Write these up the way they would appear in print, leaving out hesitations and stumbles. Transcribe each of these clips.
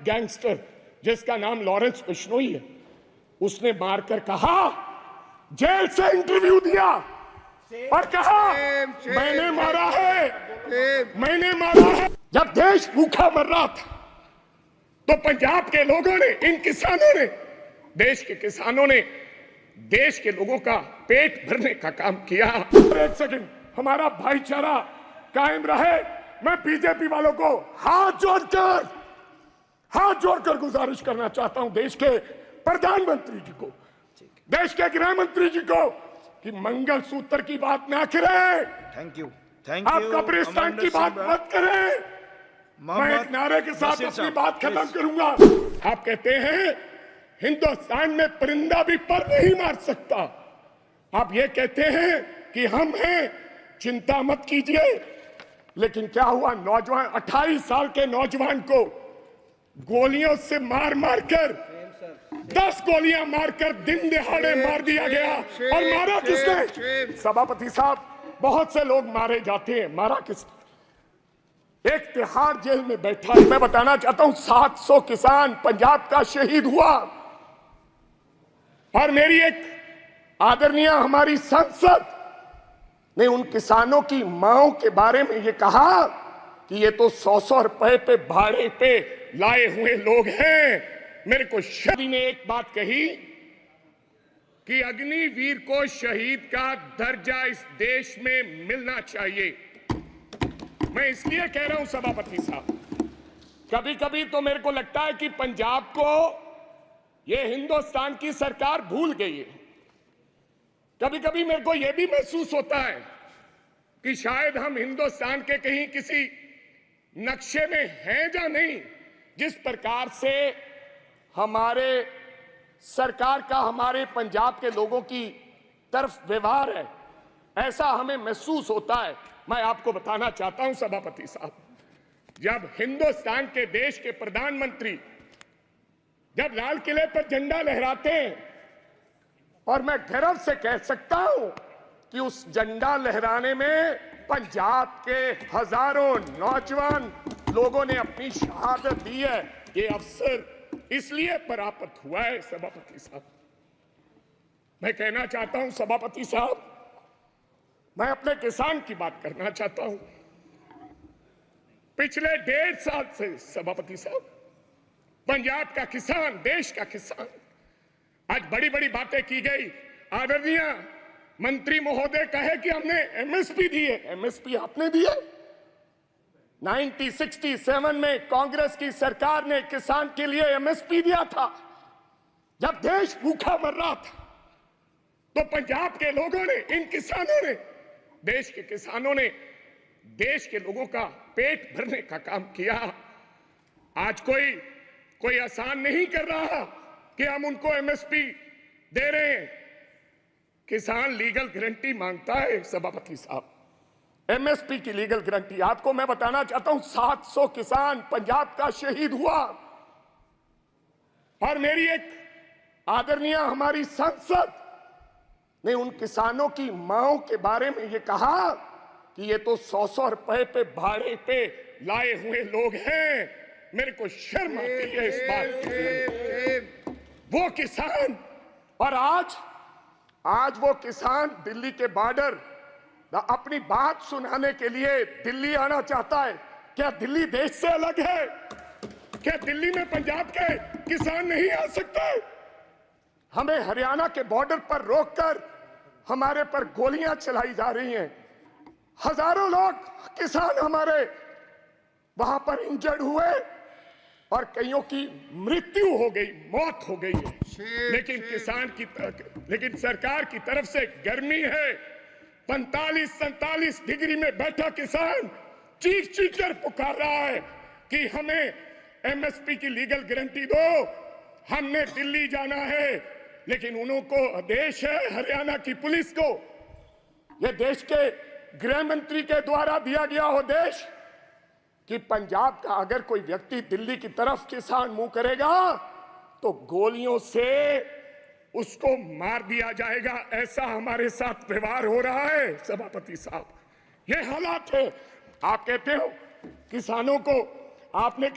Gangster जिसका नाम Lawrence Bishnoi है, उसने मारकर कहा, जेल से इंटरव्यू दिया और कहा मैंने मारा है, मैंने मारा है। जब देश भूखा मर रहा था तो पंजाब के लोगों ने, इन किसानों ने, देश के किसानों ने देश के लोगों का पेट भरने का काम किया। एक सेकंड, हमारा भाईचारा कायम रहे। मैं बीजेपी वालों को हाथ जोड़कर गुजारिश करना चाहता हूं, देश के प्रधानमंत्री जी को, देश के गृह मंत्री जी को, कि मंगलसूत्र की बात ना करें। थैंक यू आप कब्रिस्तान की बात मत करें। मैं एक नारे के साथ अपनी बात खत्म करूंगा। आप कहते हैं हिंदुस्तान में परिंदा भी पर नहीं मार सकता। आप ये कहते हैं कि हम हैं, चिंता मत कीजिए। लेकिन क्या हुआ? नौजवान, 28 साल के नौजवान को गोलियों से मार मारकर, 10 गोलियां मारकर दिन दिहाड़े मार दिया गया। और मारा किसने? सभापति साहब, बहुत से लोग मारे जाते हैं, मारा किसने? एक तिहाड़ जेल में बैठा है। मैं बताना चाहता हूं, 700 किसान पंजाब का शहीद हुआ। और मेरी एक आदरणीय हमारी सांसद ने उन किसानों की मांओं के बारे में ये कहा कि ये तो 100-100 रुपए पे भाड़े पे लाए हुए लोग हैं। मेरे को शहीद ने एक बात कही कि अग्निवीर को शहीद का दर्जा इस देश में मिलना चाहिए। मैं इसलिए कह रहा हूं सभापति साहब, कभी कभी तो मेरे को लगता है कि पंजाब को ये हिंदुस्तान की सरकार भूल गई है। कभी कभी मेरे को यह भी महसूस होता है कि शायद हम हिंदुस्तान के कहीं किसी नक्शे में हैं या नहीं। जिस प्रकार से हमारे सरकार का हमारे पंजाब के लोगों की तरफ व्यवहार है, ऐसा हमें महसूस होता है। मैं आपको बताना चाहता हूं सभापति साहब, जब हिंदुस्तान के देश के प्रधानमंत्री जब लाल किले पर झंडा लहराते हैं, और मैं गर्व से कह सकता हूं कि उस झंडा लहराने में पंजाब के हजारों नौजवान लोगों ने अपनी शहादत दी है। ये अवसर इसलिए प्राप्त हुआ है सभापति साहब। मैं कहना चाहता हूं सभापति साहब, मैं अपने किसान की बात करना चाहता हूं। पिछले 1.5 साल से सभापति साहब, पंजाब का किसान, देश का किसान, आज बड़ी बड़ी बातें की गई। आदरणीय मंत्री महोदय कहे कि हमने एमएसपी दी है। एमएसपी आपने दी है? 1967 में कांग्रेस की सरकार ने किसान के लिए एमएसपी दिया था। जब देश भूखा मर रहा था तो पंजाब के लोगों ने, इन किसानों ने, देश के किसानों ने देश के लोगों का पेट भरने का काम किया। आज कोई आसान नहीं कर रहा कि हम उनको एमएसपी दे रहे हैं। किसान लीगल गारंटी मांगता है सभापति साहब, एमएसपी की लीगल गारंटी। आपको मैं बताना चाहता हूं, 700 किसान पंजाब का शहीद हुआ। और मेरी एक आदरणीय हमारी सांसद ने उन किसानों की मांओं के बारे में ये कहा कि ये तो 100-100 रुपए पे भाड़े पे लाए हुए लोग हैं। मेरे को शर्म आती है इस बात की। वो किसान, और आज वो किसान दिल्ली के बॉर्डर अपनी बात सुनाने के लिए दिल्ली आना चाहता है। क्या दिल्ली देश से अलग है? क्या दिल्ली में पंजाब के किसान नहीं आ सकते? हमें हरियाणा के बॉर्डर पर रोककर हमारे पर गोलियां चलाई जा रही हैं। हजारों लोग किसान हमारे वहां पर इंजर्ड हुए और कईयों की मृत्यु हो गई, मौत हो गई है। लेकिन सरकार की तरफ से गर्मी है। 45-47 डिग्री में बैठा किसान चीख कर पुकार रहा है कि हमें एमएसपी की लीगल गारंटी दो, हमने दिल्ली जाना है। लेकिन उनको आदेश है हरियाणा की पुलिस को, यह देश के गृह मंत्री के द्वारा दिया गया हो देश, कि पंजाब का अगर कोई व्यक्ति दिल्ली की तरफ किसान मुंह करेगा तो गोलियों से उसको मार दिया जाएगा। ऐसा हमारे साथ व्यवहार हो रहा है सभापति साहब। ये हालात है। आप कहते हो किसानों को, आपने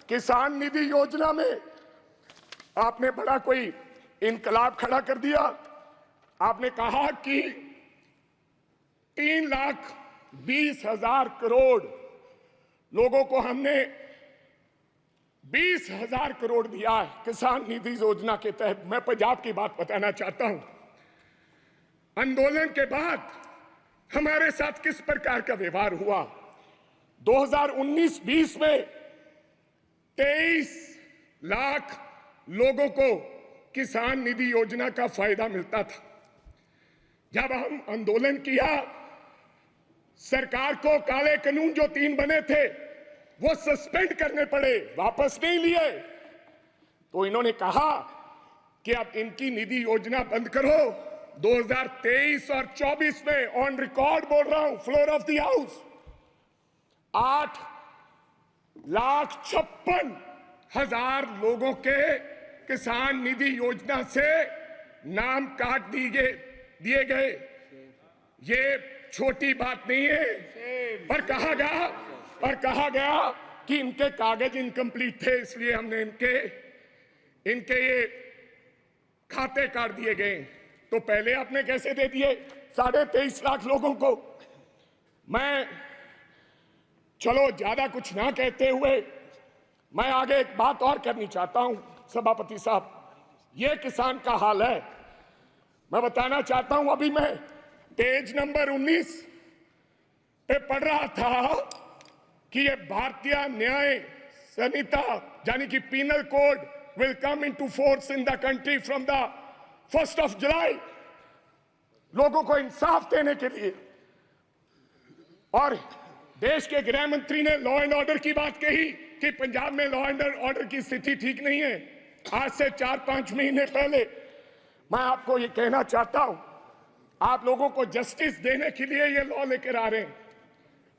किसान निधि योजना में आपने बड़ा कोई इनकलाब खड़ा कर दिया। आपने कहा कि 3,20,000 करोड़ लोगों को हमने 20,000 करोड़ दिया है किसान निधि योजना के तहत। मैं पंजाब की बात बताना चाहता हूं। आंदोलन के बाद हमारे साथ किस प्रकार का व्यवहार हुआ। 2019-20 में 23 लाख लोगों को किसान निधि योजना का फायदा मिलता था। जब हम आंदोलन किया, सरकार को काले कानून जो 3 बने थे वो सस्पेंड करने पड़े, वापस नहीं लिए। तो इन्होंने कहा कि अब इनकी निधि योजना बंद करो। 2023 और 24 में ऑन रिकॉर्ड बोल रहा हूं, फ्लोर ऑफ द हाउस, 8,56,000 लोगों के किसान निधि योजना से नाम काट दिए गए। ये छोटी बात नहीं है। पर कहा गया कि इनके कागज इनकम्प्लीट थे, इसलिए हमने इनके ये खाते काट दिए गए। तो पहले आपने कैसे दे दिए 23.5 लाख लोगों को। मैं चलो ज्यादा कुछ ना कहते हुए मैं आगे एक बात और करनी चाहता हूं। सभापति साहब, ये किसान का हाल है। मैं बताना चाहता हूं, अभी मैं पेज नंबर 19 पे पढ़ रहा था कि ये भारतीय न्याय संहिता यानी कि penal code will come into force in the country from the 1st of July, लोगों को इंसाफ देने के लिए। और देश के गृह मंत्री ने लॉ एंड ऑर्डर की बात कही कि पंजाब में लॉ एंड ऑर्डर की स्थिति ठीक नहीं है। आज से 4-5 महीने पहले मैं आपको ये कहना चाहता हूं, आप लोगों को जस्टिस देने के लिए ये लॉ लेकर आ रहे हैं।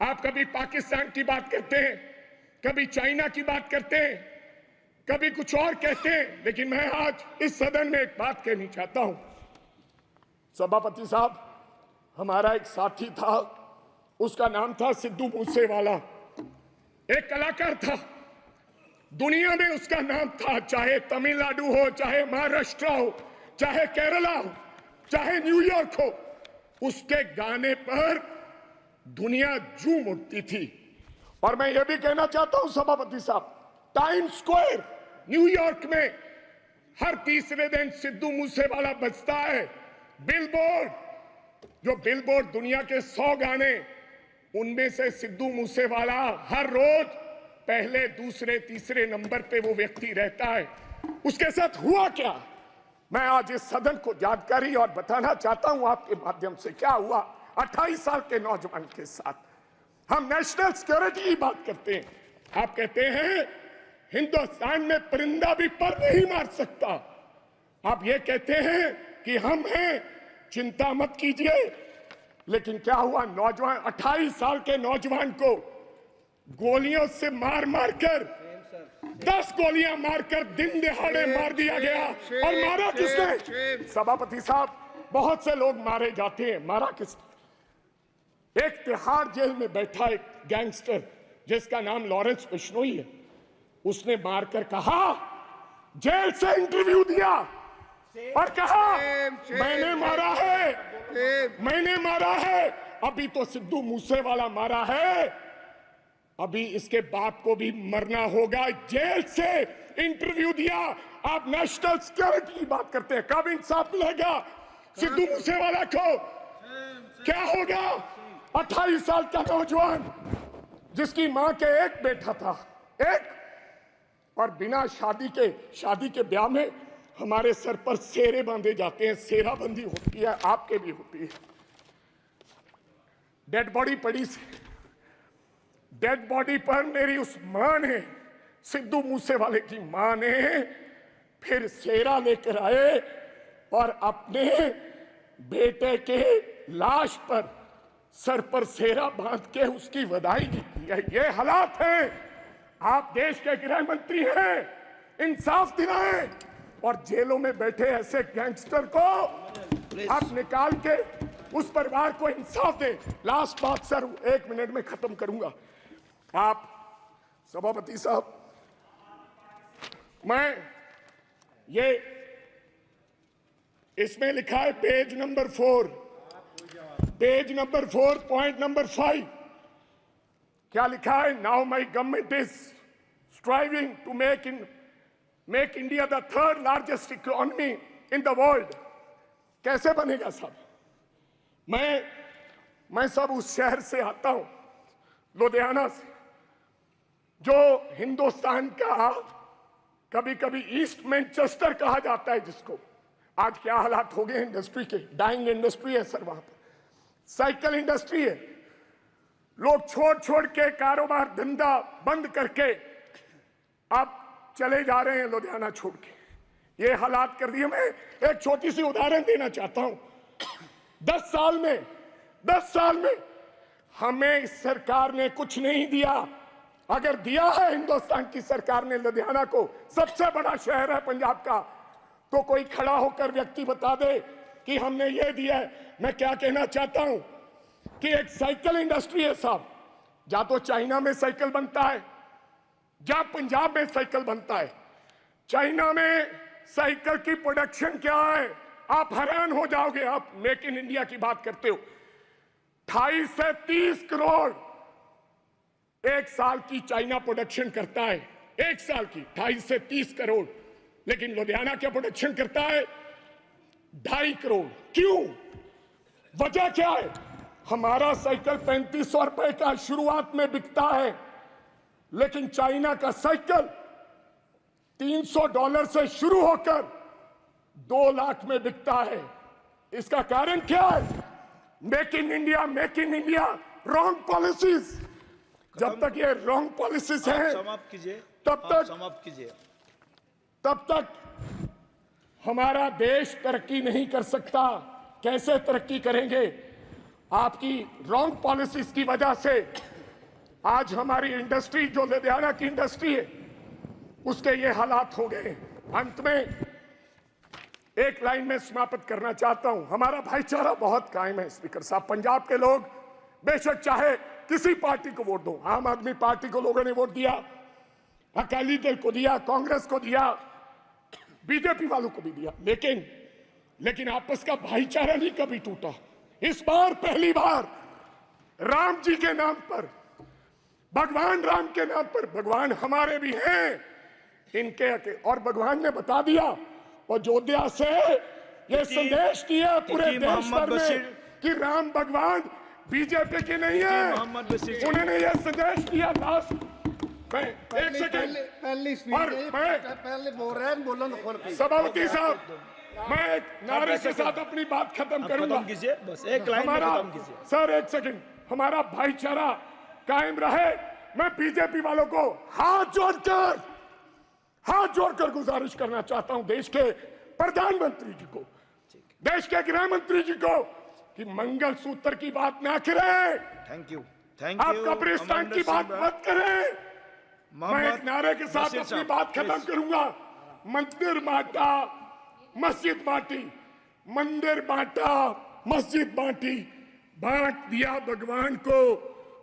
आप कभी पाकिस्तान की बात करते हैं, कभी चाइना की बात करते हैं, कभी कुछ और कहते हैं, लेकिन मैं आज इस सदन में एक बात कहनी चाहता हूं। सभापति साहब, हमारा एक साथी था, उसका नाम था सिद्धू मूसेवाला, एक कलाकार था। दुनिया में उसका नाम था, चाहे तमिलनाडु हो, चाहे महाराष्ट्र हो, चाहे केरला हो, चाहे न्यूयॉर्क हो, उसके गाने पर दुनिया झूम उठती थी। और मैं ये भी कहना चाहता हूं सभापति साहब, टाइम स्क्वायर न्यूयॉर्क में हर तीसरे दिन सिद्धू मूसेवाला बजता है। बिलबोर्ड, जो बिलबोर्ड दुनिया के 100 गाने, उनमें से सिद्धू मूसेवाला हर रोज पहले, दूसरे, तीसरे नंबर पे वो व्यक्ति रहता है। उसके साथ हुआ क्या, मैं आज इस सदन को जानकारी और बताना चाहता हूं आपके माध्यम से। क्या हुआ 28 साल के नौजवान के साथ। हम नेशनल सिक्योरिटी की बात करते हैं, आप कहते हैं हिंदुस्तान में परिंदा भी पर नहीं मार सकता। आप ये कहते हैं कि हम हैं, चिंता मत कीजिए। लेकिन क्या हुआ, नौजवान 28 साल के नौजवान को गोलियों से मार कर 10 गोलियां मारकर दिन दहाड़े मार दिया गया। और मारा किसने? सभापति साहब, बहुत से लोग मारे जाते हैं, मारा किसने? एक तिहाड़ जेल में बैठा एक गैंगस्टर जिसका नाम लॉरेंस बिश्नोई है, उसने मारकर कहा, जेल से इंटरव्यू दिया और कहा मैंने मारा है। अभी तो सिद्धू मूसेवाला मारा है, अभी इसके बाप को भी मरना होगा। जेल से इंटरव्यू दिया। आप नेशनल सिक्योरिटी की बात करते हैं, कब इंसाफ मिलेगा सिद्धू मूसेवाला को? क्या होगा 28 साल का नौजवान जिसकी मां के एक बेटा था, एक, और बिना शादी के ब्याह में हमारे सर पर सेरे बांधे जाते हैं, सेराबंदी होती है, आपके भी होती है। डेड बॉडी पड़ी, डेड बॉडी पर मेरी उस मां ने, सिद्धू मूसेवाले की मां ने फिर सेरा लेकर आए और अपने बेटे के लाश पर सर पर सेरा बांध के उसकी विदाई की। ये हालात हैं। आप देश के गृह मंत्री हैं, इंसाफ दिलाएं और जेलों में बैठे ऐसे गैंगस्टर को आप निकाल के उस परिवार को इंसाफ दें। लास्ट बात सर, 1 मिनट में खत्म करूंगा। आप सभापति साहब, मैं ये इसमें लिखा है पेज नंबर 4, पॉइंट नंबर 5, क्या लिखा है? Now my government is striving to make India the third largest economy in the world. कैसे बनेगा साहब? मैं सब उस शहर से आता हूं, लुधियाना से, जो हिंदुस्तान का कभी कभी ईस्ट मैनचेस्टर कहा जाता है, जिसको आज क्या हालात हो गए इंडस्ट्री के, डाइंग इंडस्ट्री है सर, वहां पर साइकिल इंडस्ट्री है। लोग छोड़ के कारोबार धंधा बंद करके अब चले जा रहे हैं लुधियाना छोड़ के। ये हालात कर दिए। मैं एक छोटी सी उदाहरण देना चाहता हूं। 10 साल में हमें इस सरकार ने कुछ नहीं दिया। अगर दिया है हिंदुस्तान की सरकार ने लुधियाना को, सबसे बड़ा शहर है पंजाब का, तो कोई खड़ा होकर व्यक्ति बता दे कि हमने ये दिया है। मैं क्या कहना चाहता हूं कि एक साइकिल इंडस्ट्री है साहब, या तो चाइना में साइकिल बनता है या पंजाब में साइकिल बनता है। चाइना में साइकिल की प्रोडक्शन क्या है, आप हैरान हो जाओगे। आप मेक इन इंडिया की बात करते हो, 28 से 30 करोड़ एक साल की चाइना प्रोडक्शन करता है, एक साल की 28 से 30 करोड़। लेकिन लुधियाना क्या प्रोडक्शन करता है? 2.5 करोड़। क्यों? वजह क्या है? हमारा साइकिल 3500 रुपए का शुरुआत में बिकता है, लेकिन चाइना का साइकिल $300 से शुरू होकर 2 लाख में बिकता है। इसका कारण क्या है? Make in India wrong policies. जब तक ये रॉन्ग पॉलिसीज हैं, समाप्त कीजिए, तब तक हमारा देश तरक्की नहीं कर सकता। कैसे तरक्की करेंगे? आपकी रॉन्ग पॉलिसीज की वजह से आज हमारी इंडस्ट्री, जो लुधियाना की इंडस्ट्री है, उसके ये हालात हो गए। अंत में एक लाइन में समाप्त करना चाहता हूं। हमारा भाईचारा बहुत कायम है स्पीकर साहब। पंजाब के लोग बेशक चाहे किसी पार्टी को वोट दो, आम आदमी पार्टी को लोगों ने वोट दिया, अकाली दल को दिया, कांग्रेस को दिया, बीजेपी वालों को भी दिया, लेकिन आपस का भाईचारा नहीं कभी टूटा। इस बार पहली बार राम जी के नाम पर, भगवान राम के नाम पर, भगवान हमारे भी हैं इनके, और भगवान ने बता दिया अयोध्या से ये संदेश दिया पूरे देश भर में कि राम भगवान बीजेपी के नहीं है। उन्होंने ये संदेश दिया। लास्ट मैं एक सेकंड पहले बोल रहे हैं, बोलो सभापति साहब, मैं एक नारे के साथ अपनी बात खत्म करूंगा। बस एक लाइन में खत्म कीजिए सर। एक सेकंड, हमारा भाईचारा कायम रहे। मैं बीजेपी वालों को हाथ जोड़कर गुजारिश करना चाहता हूं, देश के प्रधानमंत्री जी को, देश के गृह मंत्री जी को, कि मंगलसूत्र की बात ना करें। थैंक यू आप कब्रिस्तान की बात मत करें। मैं एक नारे के साथ अपनी बात खत्म करूंगा। मंदिर बांटा, मस्जिद बांटी, मंदिर बांटा, मस्जिद बांटी, बांट दिया भगवान को।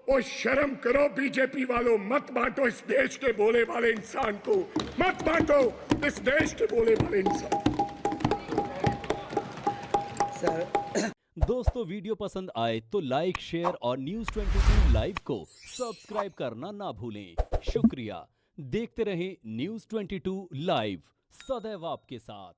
ओ शर्म करो बीजेपी वालों, मत बांटो इस देश के बोले वाले इंसान को, मत बांटो इस देश के बोले वाले इंसान। दोस्तों, वीडियो पसंद आए तो लाइक, शेयर और News 22 लाइव को सब्सक्राइब करना ना भूलें। शुक्रिया। देखते रहें News 22 लाइव, सदैव आपके साथ।